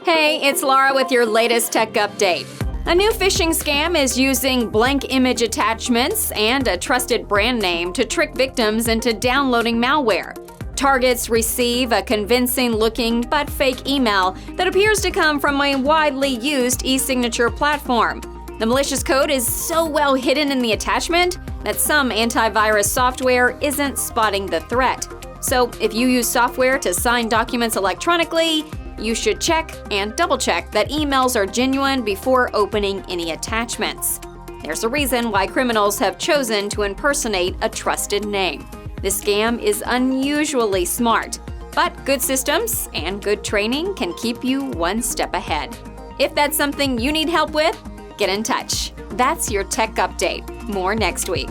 Hey, it's Laura with your latest tech update. A new phishing scam is using blank image attachments and a trusted brand name to trick victims into downloading malware. Targets receive a convincing-looking but fake email that appears to come from a widely used e-signature platform. The malicious code is so well hidden in the attachment that some antivirus software isn't spotting the threat. So if you use software to sign documents electronically, you should check and double-check that emails are genuine before opening any attachments. There's a reason why criminals have chosen to impersonate a trusted name. This scam is unusually smart, but good systems and good training can keep you one step ahead. If that's something you need help with, get in touch. That's your tech update. More next week.